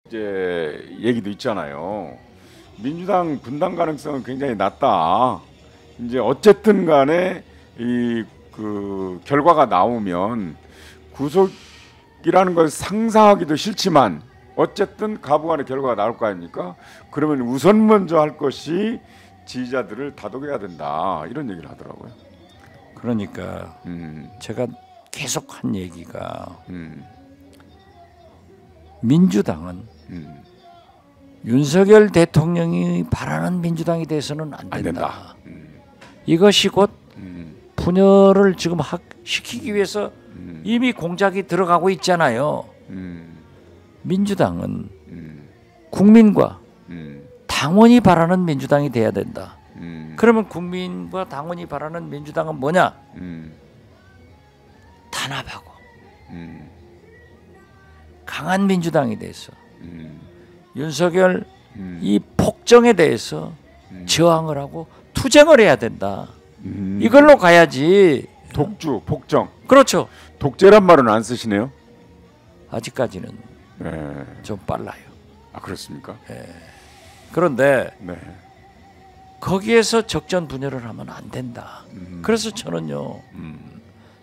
이제 얘기도 있잖아요. 민주당 분당 가능성은 굉장히 낮다. 이제 어쨌든 간에 이 그 결과가 나오면 구속이라는 걸 상상하기도 싫지만 어쨌든 가부간의 결과가 나올 거 아닙니까? 그러면 우선 먼저 할 것이 지지자들을 다독여야 된다. 이런 얘기를 하더라고요. 그러니까 제가 계속 한 얘기가 민주당은 윤석열 대통령이 바라는 민주당이 돼서는 안 된다. 이것이 곧 분열을 지금 시키기 위해서 이미 공작이 들어가고 있잖아요. 민주당은 국민과 당원이 바라는 민주당이 돼야 된다. 그러면 국민과 당원이 바라는 민주당은 뭐냐? 단합하고 강한 민주당이 돼서 윤석열 이 폭정에 대해서 저항을 하고 투쟁을 해야 된다. 이걸로 가야지. 독주, 폭정. 그렇죠. 독재란 말은 안 쓰시네요. 아직까지는 네. 좀 빨라요. 아 그렇습니까? 네. 그런데 네. 거기에서 적전 분열을 하면 안 된다. 그래서 저는요.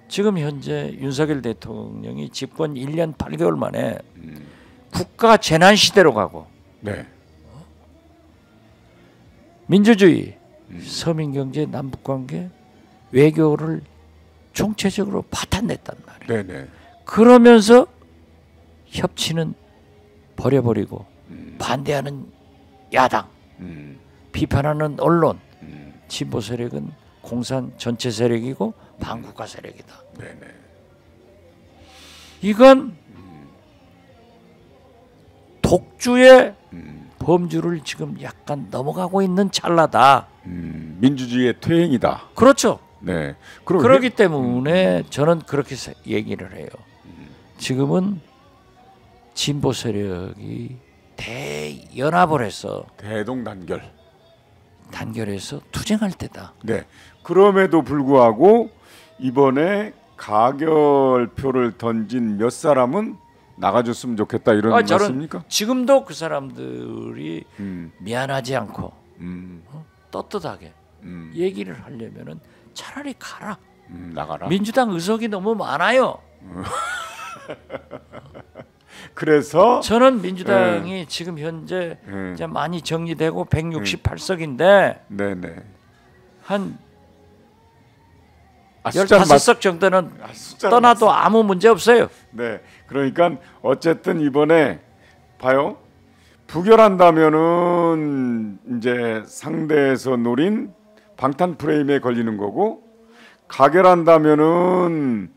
지금 현재 윤석열 대통령이 집권 1년 8개월 만에 국가 재난 시대로 가고 네. 민주주의, 서민경제, 남북관계, 외교를 총체적으로 파탄냈단 말이에요. 네네. 그러면서 협치는 버려버리고 반대하는 야당, 비판하는 언론, 진보 세력은 공산 전체 세력이고 반국가 세력이다. 네네. 이건 독주의 범주를 지금 약간 넘어가고 있는 찰나다. 민주주의의 퇴행이다. 그렇죠. 네. 그렇기 때문에 저는 그렇게 얘기를 해요. 지금은 진보 세력이 대연합을 해서 단결해서 투쟁할 때다. 네. 그럼에도 불구하고 이번에 가결표를 던진 몇 사람은 나가줬으면 좋겠다 이런 말씀입니까? 지금도 그 사람들이 미안하지 않고 떳떳하게 얘기를 하려면은 차라리 가라. 나가라. 민주당 의석이 너무 많아요. 그래서 저는 민주당이 지금 현재 이제 많이 정리되고 168석인데 네네. 한 15석 정도는 떠나도 아무 문제 없어요. 네. 그러니까 어쨌든 이번에 봐요. 부결한다면은 이제 상대에서 노린 방탄 프레임에 걸리는 거고 가결한다면은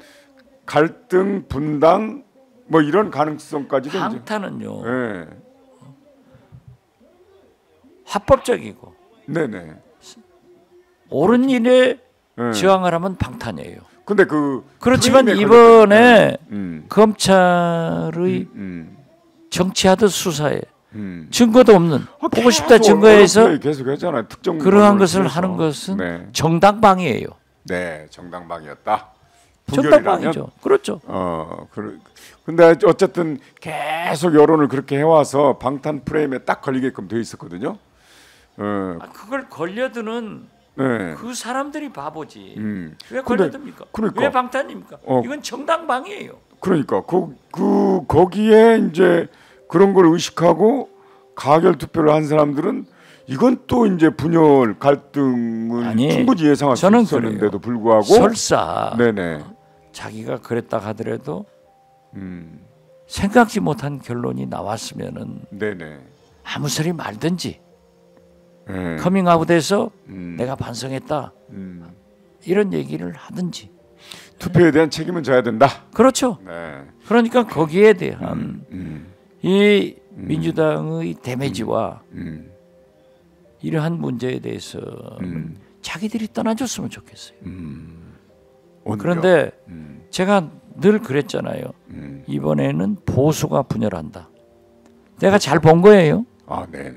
갈등, 분당 뭐 이런 가능성까지도 방탄은요. 네. 합법적이고 네네. 옳은 일에 저항을 하면 방탄이에요. 근데 그렇지만 이번에 검찰의 정치하듯 수사에 증거도 없는 보고 싶다 증거에서 계속 했잖아요. 특정 그러한 것을 하는 것은 정당방위예요. 네, 정당방위였다. 정당방위죠. 그렇죠. 근데 어쨌든 계속 여론을 그렇게 해와서 방탄 프레임에 딱 걸리게끔 돼 있었거든요. 그걸 걸려드는 그 사람들이 바보지. 왜 걸려듭니까? 그러니까. 왜 방탄입니까? 이건 정당방위예요. 그러니까 거기에 이제 그런 걸 의식하고 가결 투표를 한 사람들은 이건 또 이제 분열 갈등은 충분히 예상할 수 있었는데도 불구하고 설사 네네. 자기가 그랬다 하더라도 생각지 못한 결론이 나왔으면은 네네. 아무 소리 말든지 커밍아웃해서 내가 반성했다 이런 얘기를 하든지 투표에 대한 책임은 져야 된다. 그렇죠. 네. 그러니까 거기에 대한 이 민주당의 데미지와 이러한 문제에 대해서 자기들이 떠나줬으면 좋겠어요. 그런데 제가 늘 그랬잖아요. 이번에는 보수가 분열한다. 내가 잘 본 거예요. 아, 네네.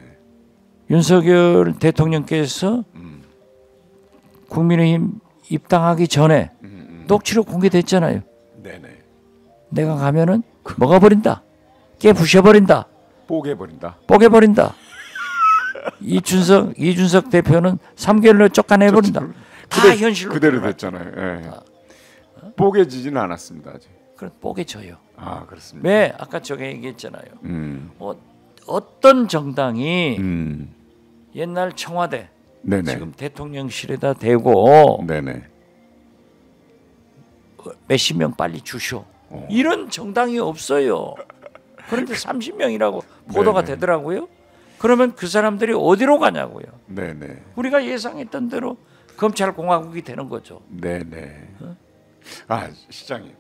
윤석열 대통령께서 국민의힘 입당하기 전에 녹취록 공개됐잖아요. 네네. 내가 가면은 먹어버린다. 깨 부셔버린다. 뽀개버린다. 뽀개버린다. 이준석 대표는 3개월로 쫓아내버린다. 다 현실로 그대로 됐잖아요. 예. 뽀개지지는 않았습니다. 아직. 그럼 뽀개져요. 아 그렇습니다. 왜 아까 저게 얘기했잖아요. 어떤 정당이 옛날 청와대 네네. 지금 대통령실에다 대고 네네. 몇십 명 빨리 주쇼. 이런 정당이 없어요. 그런데 30명이라고 보도가 네네. 되더라고요. 그러면 그 사람들이 어디로 가냐고요. 네네. 우리가 예상했던 대로 검찰공화국이 되는 거죠. 네네. 아 시장님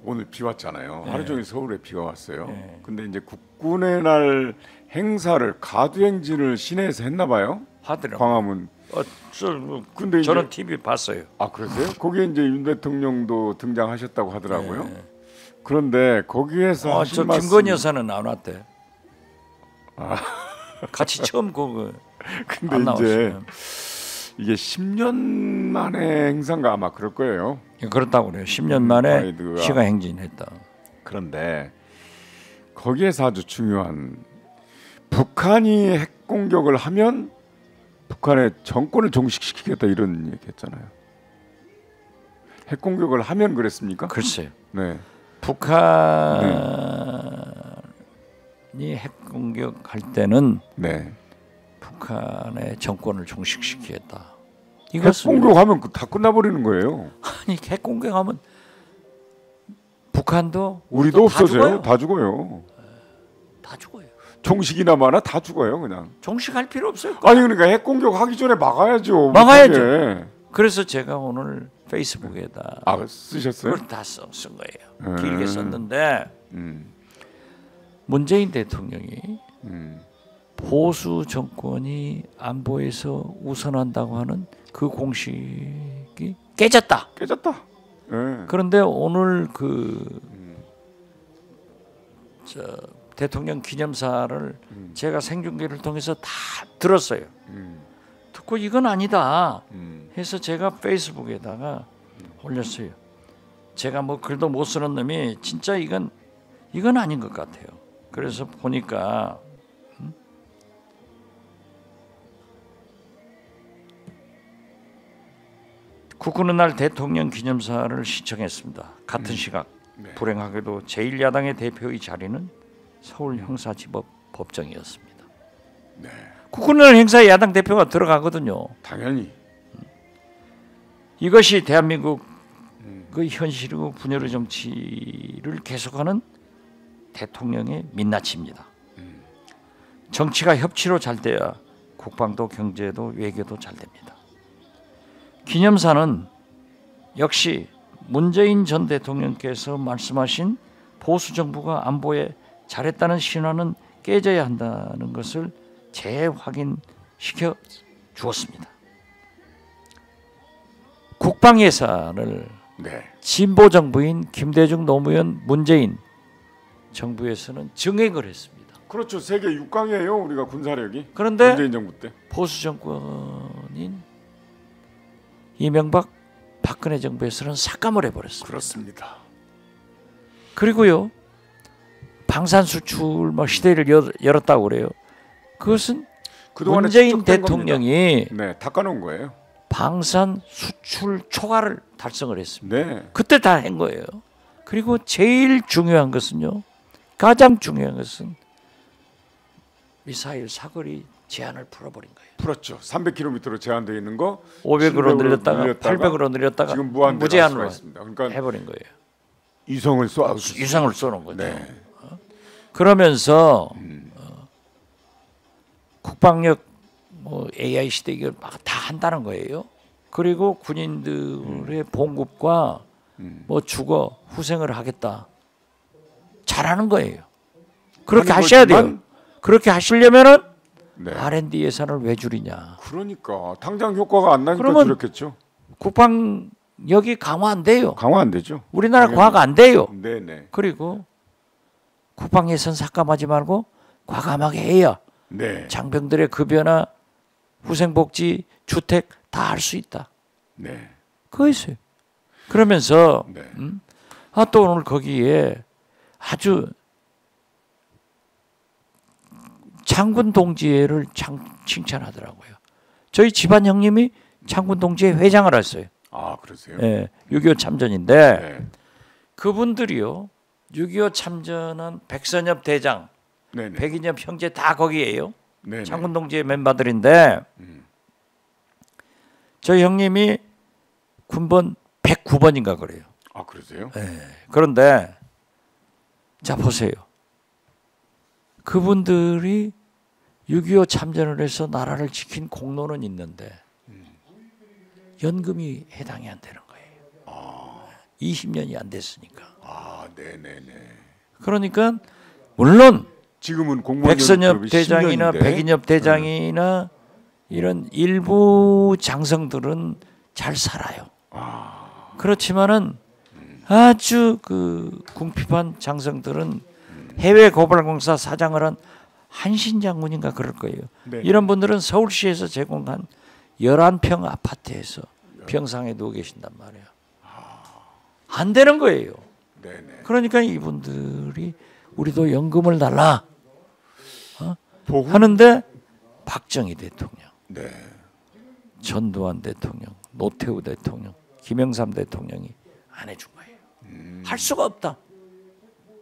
오늘 비 왔잖아요. 하루 종일 서울에 비가 왔어요. 근데 이제 국군의 날 행사를 가두행진을 시내에서 했나 봐요. 하더라고요. 광화문. 근데 저는 TV 봤어요. 아 그러세요? 거기에 이제 윤 대통령도 등장하셨다고 하더라고요. 그런데 거기에서 하신 저 말씀. 김건희 여사는 안 왔대. 같이 처음 그거 근데 안 이제 나왔어요. 이게 10년 만에 행사인가 아마 그럴 거예요. 그렇다고 그래요. 10년 만에 프라이드가. 시가 행진했다. 그런데 거기에서 아주 중요한 북한이 핵 공격을 하면 북한의 정권을 종식시키겠다 이런 얘기했잖아요. 핵 공격을 하면 그랬습니까? 글쎄요. 네. 북한이 핵 공격할 때는 네. 북한의 정권을 종식시키겠다. 핵 이것은 공격하면 다 끝나버리는 거예요. 아니 핵 공격하면 북한도 우리도 다 없어져요. 죽어요. 다 죽어요. 다 죽어요. 종식이나 마나 다 죽어요, 그냥. 종식할 필요 없어요. 아니 그러니까 핵 공격하기 전에 막아야죠. 막아야죠. 못하게. 그래서 제가 오늘 페이스북에다 아 쓰셨어요? 그걸 다 쓴 거예요. 길게 썼는데 음. 문재인 대통령이 음. 보수 정권이 안보에서 우선한다고 하는 그 공식이 깨졌다. 깨졌다. 예. 그런데 오늘 대통령 기념사를 제가 생중계를 통해서 다 들었어요. 듣고 이건 아니다 해서 제가 페이스북에다가 올렸어요. 제가 뭐 글도 못 쓰는 놈이 진짜 이건 아닌 것 같아요. 그래서 보니까 국군의 날 대통령 기념사를 시청했습니다. 같은 시각 네. 불행하게도 제1야당의 대표의 자리는 서울 형사지법 법정이었습니다. 네. 국군의 날 행사에 야당 대표가 들어가거든요. 당연히. 이것이 대한민국 그 현실이고 분열의 정치를 계속하는 대통령의 민낯입니다. 정치가 협치로 잘 돼야 국방도 경제도 외교도 잘 됩니다. 기념사는 역시 문재인 전 대통령께서 말씀하신 보수 정부가 안보에 잘했다는 신화는 깨져야 한다는 것을 재확인시켜 주었습니다. 국방 예산을 네. 진보 정부인 김대중 노무현 문재인 정부에서는 증액을 했습니다. 그렇죠. 세계 6강이에요. 우리가 군사력이. 그런데 문재인 정부 때. 보수 정권인 이명박 박근혜 정부에서는 삭감을 해버렸습니다. 그렇습니다. 그리고요 방산수출 뭐 시대를 열었다고 그래요. 그것은 그동안에 문재인 축적된 대통령이 겁니다. 네, 닦아놓은 거예요. 방산수출 초과를 달성을 했습니다. 네. 그때 다 한 거예요. 그리고 제일 중요한 것은요, 가장 중요한 것은 미사일 사거리 제한을 풀어버린 거예요. 풀었죠. 300km로 제한되어 있는 거 500으로 늘렸다가 800으로 늘렸다가 지금 무제한으로 했습니다. 그러니까 해버린 거예요. 위성을 쏘아 유상을 쏘는 거죠. 네. 그러면서 국방력 뭐 AI 시대 이걸 막 다 한다는 거예요. 그리고 군인들의 봉급과 뭐 주거 후생을 하겠다. 잘하는 거예요. 그렇게 하셔야 돼요. 그렇게 하시려면은 네. R&D 예산을 왜 줄이냐. 그러니까 당장 효과가 안 나니까 그러면 줄였겠죠. 국방력이 강화 안 돼요. 강화 안 되죠. 우리나라 과가 안 돼요. 네네. 그리고 국방 예산 삭감하지 말고 과감하게 해야 네. 장병들의 급여나 후생복지, 주택 다 할 수 있다. 네. 그거였어요. 그러면서 네. 또 오늘 거기에 아주 장군 동지회를 칭찬하더라고요. 저희 집안 형님이 장군 동지회 회장을 했어요. 아, 그러세요? 예, 6.25 참전인데 네. 그분들이요 6.25 참전한 백선엽 대장, 네네. 백인엽 형제 다 거기에요. 네네. 장군 동지회 멤버들인데 저희 형님이 군번 109번인가 그래요. 아, 그러세요? 예, 그런데 자 보세요. 그분들이 6.25 참전을 해서 나라를 지킨 공로는 있는데 연금이 해당이 안 되는 거예요. 20년이 안 됐으니까. 아, 네네네. 그러니까 물론 지금은 공무원 백선엽 연금급이 대장이나 10년인데. 백인엽 대장이나 이런 일부 장성들은 잘 살아요. 그렇지만은 아주 그 궁핍한 장성들은 해외 고발공사 사장을 한 한신 장군인가 그럴 거예요. 네. 이런 분들은 서울시에서 제공한 11평 아파트에서 병상에 누워 계신단 말이에요. 안 되는 거예요. 네네. 그러니까 이분들이 우리도 연금을 달라 보훈. 하는데 박정희 대통령, 네. 전두환 대통령, 노태우 대통령, 김영삼 대통령이 안 해준 거예요. 할 수가 없다.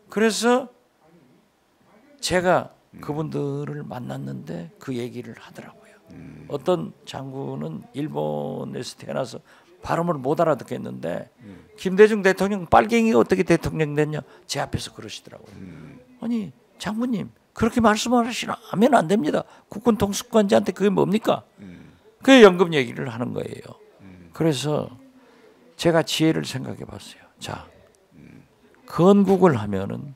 그래서 제가 그분들을 만났는데 그 얘기를 하더라고요. 어떤 장군은 일본에서 태어나서 발음을 못 알아듣겠는데 김대중 대통령 빨갱이가 어떻게 대통령 됐냐 제 앞에서 그러시더라고요. 아니 장군님 그렇게 말씀하시면 안 됩니다. 국군 통수권자한테 그게 뭡니까? 그 연금 얘기를 하는 거예요. 그래서 제가 지혜를 생각해 봤어요. 자, 건국을 하면은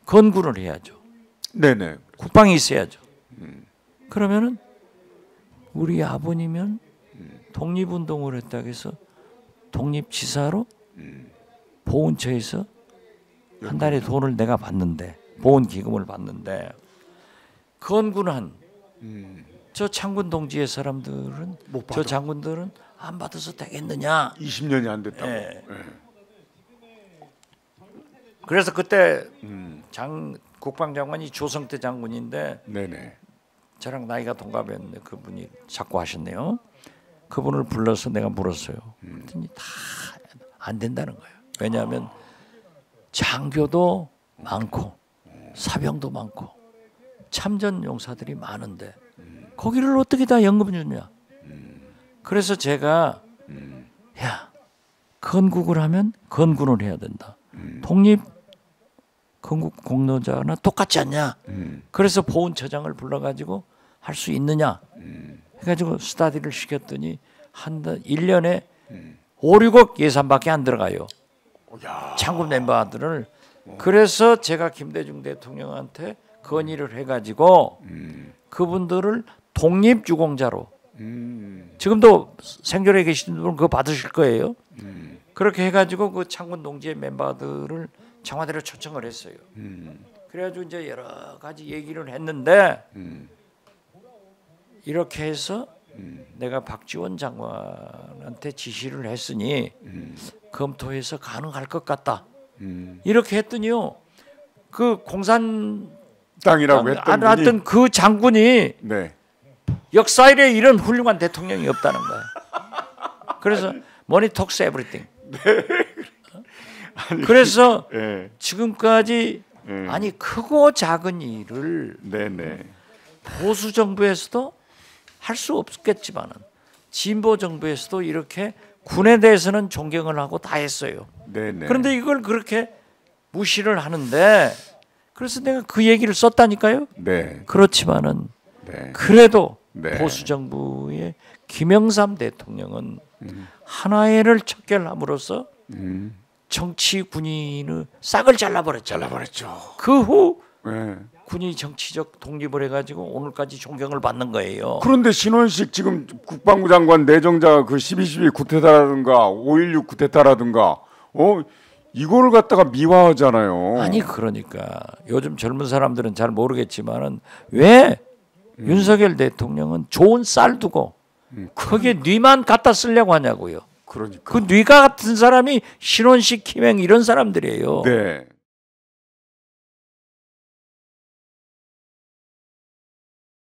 건군을 해야죠. 네네. 국방이 있어야죠. 그러면은 우리 아버님은 독립운동을 했다고 해서 독립지사로 보훈처에서 한 달에 돈을 내가 받는데 보훈기금을 받는데 건군한 저 창군 동지의 사람들은 못 받아. 저 장군들은 안 받아서 되겠느냐. 20년이 안 됐다고. 네. 네. 그래서 그때 국방장관이 조성태 장군인데 네네. 저랑 나이가 동갑이었는데 그분이 자꾸 하셨네요. 그분을 불러서 내가 물었어요. 그랬더니 다 안 된다는 거예요. 왜냐하면 장교도 많고 사병도 많고 참전 용사들이 많은데 거기를 어떻게 다 연금을 주냐. 그래서 제가 야 건국을 하면 건군을 해야 된다. 독립 건국 공로자나 똑같지 않냐. 그래서 보훈처장을 불러가지고 할 수 있느냐. 해가지고 스타디를 시켰더니 한 1년에 5, 6억 예산밖에 안 들어가요. 야. 장군 멤버들을. 그래서 제가 김대중 대통령한테 건의를 해가지고 그분들을 독립유공자로 지금도 생존해 계신 분은 그거 받으실 거예요. 그렇게 해가지고 그 창군 동지의 멤버들을 청와대로 초청을 했어요. 그래가지고 이제 여러 가지 얘기를 했는데 이렇게 해서 내가 박지원 장관한테 지시를 했으니 검토해서 가능할 것 같다. 이렇게 했더니요. 그 공산 땅이라고 했던 분이 하던 그 장군이 네. 역사 이래 이런 훌륭한 대통령이 없다는 거야. 그래서 money talks everything. 그래서 네. 지금까지 아니 크고 작은 일을 네네. 보수 정부에서도 할 수 없겠지만은 진보 정부에서도 이렇게 군에 대해서는 존경을 하고 다 했어요. 네네. 그런데 이걸 그렇게 무시를 하는데 그래서 내가 그 얘기를 썼다니까요. 네. 그렇지만은 네. 그래도 네. 보수 정부의 김영삼 대통령은 하나회를 척결함으로써 정치 군인의 싹을 잘라버렸잖아요. 잘라버렸죠. 그 후 네. 군이 정치적 독립을 해가지고 오늘까지 존경을 받는 거예요. 그런데 신원식 지금 국방부 장관 내정자 그 12.12 구테타라든가 5.16 구테타라든가 이거를 갖다가 미화하잖아요. 아니 그러니까 요즘 젊은 사람들은 잘 모르겠지만은 왜 윤석열 대통령은 좋은 쌀 두고 거기에 뉘만 갖다 쓰려고 하냐고요. 그러니까. 그 뉘가 같은 사람이 신원식, 김행 이런 사람들이에요. 네.